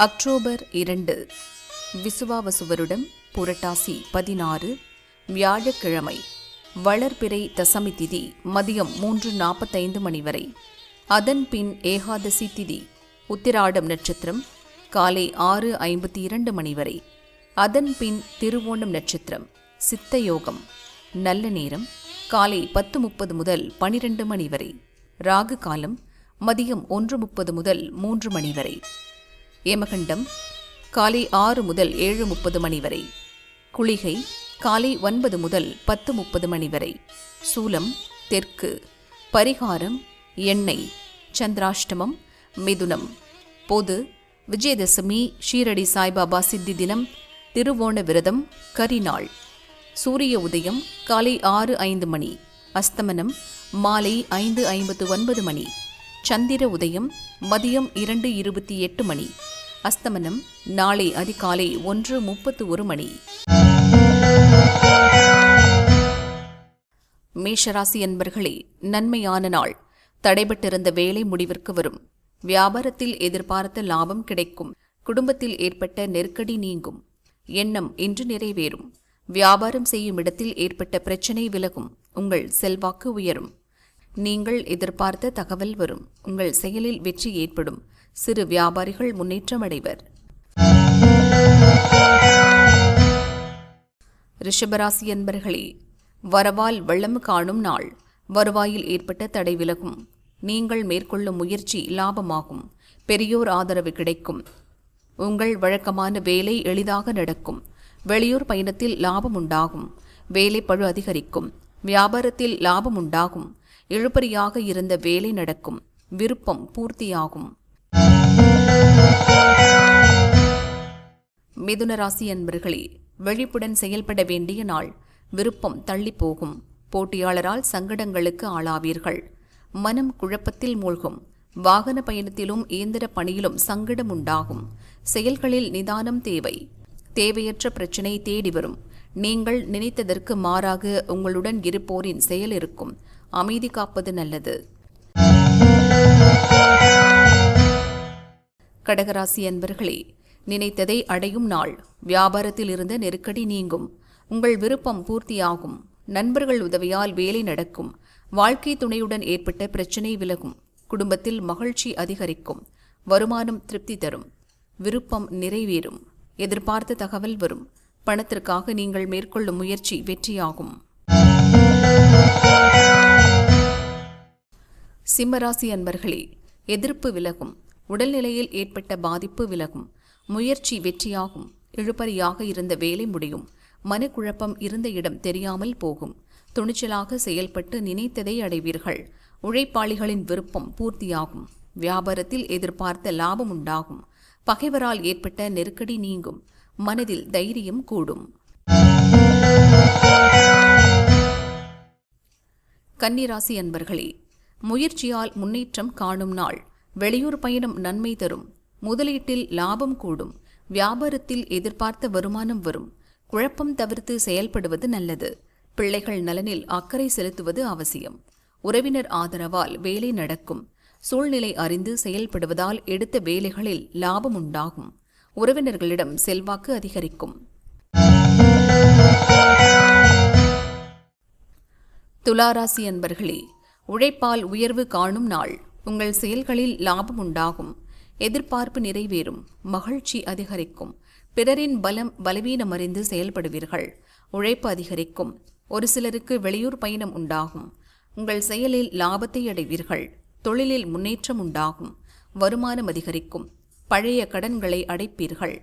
October 2 Vishvavasu வருடம் புரட்டாசி 16 வியாழக்கிழமை. வளர்பிறை தசமி திதி மதியம் 3:45 மணி வரை. அதன் பின் ஏகாதசி திதி உத்திராடம் நட்சத்திரம் காலை 6:52 மணி வரை. அதன் பின் திருவோணம் நட்சத்திரம் சித்த யோகம். நல்ல நேரம் காலை 10:30 முதல் 12 மணி வரை. ராகு காலம் மதியம் 1:30 முதல் 3 மணி வரை. ஏமகண்டம் காலை 6 முதல் 7:30 மணி வரை. குளிகை காலை 9 முதல் 10:30 மணி வரை. சூலம் தெற்கு. பரிகாரம் எண்ணெய். சந்திராஷ்டமம் மிதுனம். பொது விஜயதசமி ஷீரடி சாய்பாபா சித்தி தினம் திருவோண விரதம் கரிநாள். சூரிய உதயம் காலை 6:05 மணி. அஸ்தமனம் மாலை 5:59 மணி. சந்திர உதயம் மதியம் 2:28 மணி. அஸ்தமனம் நாளை அதிகாலை 1:31 மணி. மேஷராசி அன்பர்களே, நன்மையான நாள். தடைபட்டிருந்த வேலை முடிவிற்கு வரும். வியாபாரத்தில் எதிர்பார்த்த லாபம் கிடைக்கும். குடும்பத்தில் ஏற்பட்ட நெருக்கடி நீங்கும். எண்ணம் இன்று நிறைவேறும். வியாபாரம் செய்யும் இடத்தில் ஏற்பட்ட பிரச்சினை விலகும். உங்கள் செல்வாக்கு உயரும். நீங்கள் எதிர்பார்த்த தகவல் வரும். உங்கள் செயலில் வெற்றி ஏற்படும். சிறு வியாபாரிகள் முன்னேற்றம் அடைவர். ரிஷபராசி அன்பர்களே, வரவால் வெள்ளம் காணும் நாள். வருவாயில் ஏற்பட்ட தடை விலகும். நீங்கள் மேற்கொள்ளும் முயற்சி லாபமாகும். பெரியோர் ஆதரவு கிடைக்கும். உங்கள் வழக்கமான வேலை எளிதாக நடக்கும். வெளியூர் பயணத்தில் லாபம் உண்டாகும். வேலை பழு அதிகரிக்கும். வியாபாரத்தில் லாபம் உண்டாகும். இழுபறியாக இருந்த வேலை நடக்கும். விருப்பம் பூர்த்தியாகும். மிதுன ராசி அன்பர்களே, விழிப்புடன் செயல்பட வேண்டிய நாள். விருப்பம் தள்ளி போகும். போட்டியாளரால் சங்கடங்களுக்கு ஆளாவீர்கள். மனம் குழப்பத்தில் மூழ்கும். வாகன பயணத்திலும் இயந்திர பணியிலும் சங்கடம் உண்டாகும். செயல்களில் நிதானம் தேவை. தேவையற்ற பிரச்சினை தேடி வரும். நீங்கள் நினைத்ததற்கு மாறாக உங்களுடன் இருப்போரின் செயல் இருக்கும். அமைதி காப்பது நல்லது. கடகராசி அன்பர்களே, நினைத்ததை அடையும் நாள். வியாபாரத்தில் இருந்த நெருக்கடி நீங்கும். உங்கள் விருப்பம் பூர்த்தியாகும். நண்பர்கள் உதவியால் வேலை நடக்கும். வாழ்க்கை துணையுடன் ஏற்பட்ட பிரச்சினை விலகும். குடும்பத்தில் மகிழ்ச்சி அதிகரிக்கும். வருமானம் திருப்தி தரும். விருப்பம் நிறைவேறும். எதிர்பார்த்த தகவல் வரும். பணத்திற்காக நீங்கள் மேற்கொள்ளும் முயற்சி வெற்றியாகும். சிம்மராசி அன்பர்களே, எதிர்ப்பு விலகும். உடல்நிலையில் ஏற்பட்ட பாதிப்பு விலகும். முயற்சி வெற்றியாகும். இழுபறியாக இருந்த வேலை முடியும். மனக்குழப்பம் இருந்த இடம் தெரியாமல் போகும். துணிச்சலாக செயல்பட்டு நினைத்ததை அடைவீர்கள். உழைப்பாளிகளின் விருப்பம் பூர்த்தியாகும். வியாபாரத்தில் எதிர்பார்த்த லாபம் உண்டாகும். பகைவரால் ஏற்பட்ட நெருக்கடி நீங்கும். மனதில் தைரியம் கூடும். கன்னிராசி அன்பர்களே, முயற்சியால் முன்னேற்றம் காணும் நாள். வெளியூர் பயணம் நன்மை தரும். முதலீட்டில் லாபம் கூடும். வியாபாரத்தில் எதிர்பார்த்த வருமானம் வரும். குழப்பம் தவிர்த்து செயல்படுவது நல்லது. பிள்ளைகள் நலனில் அக்கறை செலுத்துவது அவசியம். உறவினர் ஆதரவால் வேலை நடக்கும். சூழ்நிலை அறிந்து செயல்படுவதால் எடுத்த வேலைகளில் லாபம் உண்டாகும். உறவினர்களிடம் செல்வாக்கு அதிகரிக்கும். துளாராசி அன்பர்களே, உழைப்பால் உயர்வு காணும் நாள். உங்கள் செயல்களில் லாபம் உண்டாகும். எதிர்பார்ப்பு நிறைவேறும். மகிழ்ச்சி அதிகரிக்கும். பிறரின் பலவீனம் அறிந்து செயல்படுவீர்கள். உழைப்பு அதிகரிக்கும். ஒரு சிலருக்கு வெளியூர் பயணம் உண்டாகும். உங்கள் செயலில் லாபத்தை அடைவீர்கள். தொழிலில் முன்னேற்றம் உண்டாகும். வருமானம் அதிகரிக்கும். பழைய கடன்களை அடைப்பீர்கள்.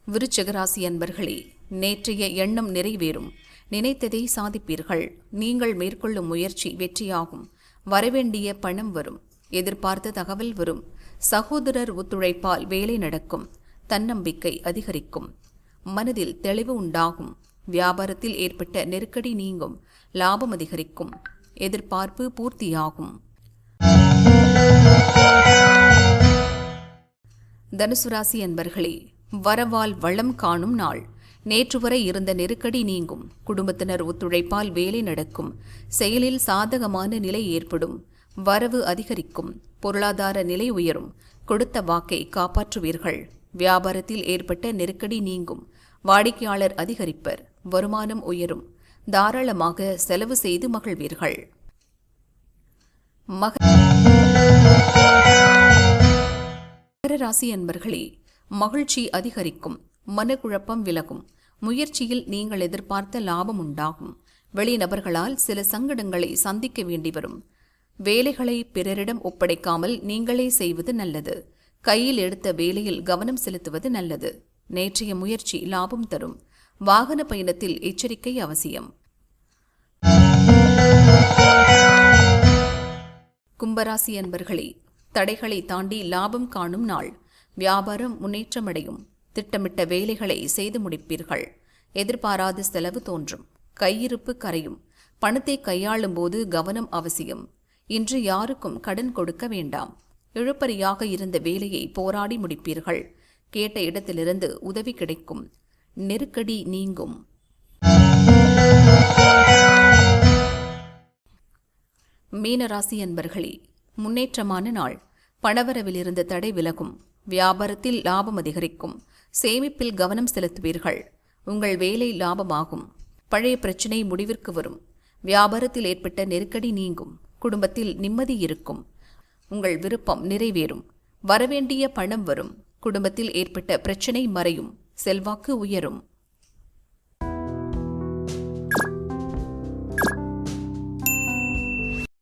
விருச்சிகராசி அன்பர்களே, நேற்றைய எண்ணம் நிறைவேறும். நினைத்ததை சாதிப்பீர்கள். நீங்கள் மேற்கொள்ளும் முயற்சி வெற்றியாகும். வரவேண்டிய பணம் வரும். எதிர்பார்த்த தகவல் வரும். சகோதரர் ஒத்துழைப்பால் வேலை நடக்கும். தன்னம்பிக்கை அதிகரிக்கும். மனதில் தெளிவு உண்டாகும். வியாபாரத்தில் ஏற்பட்ட நெருக்கடி நீங்கும். லாபம் அதிகரிக்கும். எதிர்பார்ப்பு பூர்த்தியாகும். தனுசு ராசி அன்பர்களே, வரவால் வளம் காணும் நாள். நேற்று வரை இருந்த நெருக்கடி நீங்கும். குடும்பத்தினர் ஒத்துழைப்பால் வேலை நடக்கும். செயலில் சாதகமான நிலை ஏற்படும். வரவு அதிகரிக்கும். பொருளாதார நிலை உயரும். கொடுத்த வாக்கை காப்பாற்றுவீர்கள். வியாபாரத்தில் ஏற்பட்ட நெருக்கடி நீங்கும். வாடிக்கையாளர் அதிகரிப்பர். வருமானம் உயரும். தாராளமாக செலவு செய்து மகிழ்வீர்கள். மகர ராசி அன்பர்களே, மகிழ்ச்சி அதிகரிக்கும். மனக்குழப்பம் விலகும். முயற்சியில் நீங்கள் எதிர்பார்த்த லாபம் உண்டாகும். வெளிநபர்களால் சில சங்கடங்களை சந்திக்க வேண்டி வரும். வேலைகளை பிறரிடம் ஒப்படைக்காமல் நீங்களே செய்வது நல்லது. கையில் எடுத்த வேலையில் கவனம் செலுத்துவது நல்லது. நேற்றைய முயற்சி லாபம் தரும். வாகன பயணத்தில் எச்சரிக்கை அவசியம். கும்பராசி அன்பர்களே, தடைகளை தாண்டி லாபம் காணும் நாள். வியாபாரம் முன்னேற்றமடையும். திட்டமிட்ட வேலைகளை செய்து முடிப்பீர்கள். எதிர்பாராத செலவு தோன்றும். கையிருப்பு கரையும். பணத்தை கையாளும் போது கவனம் அவசியம். இன்று யாருக்கும் கடன் கொடுக்க வேண்டாம். இழுபறியாக இருந்த வேலையை போராடி முடிப்பீர்கள். கேட்ட இடத்திலிருந்து உதவி கிடைக்கும். நெருக்கடி நீங்கும். மீனராசி அன்பர்களே, முன்னேற்றமான நாள். பணவரவில் இருந்த தடை விலகும். வியாபாரத்தில் லாபம் அதிகரிக்கும். சேமிப்பில் கவனம் செலுத்துவீர்கள். உங்கள் வேலை லாபமாகும். பழைய பிரச்சினை முடிவிற்கு வரும். வியாபாரத்தில் ஏற்பட்ட நெருக்கடி நீங்கும். குடும்பத்தில் நிம்மதி இருக்கும். உங்கள் விருப்பம் நிறைவேறும். வரவேண்டிய பணம் வரும். குடும்பத்தில் ஏற்பட்ட பிரச்சினை மறையும். செல்வாக்கு உயரும்.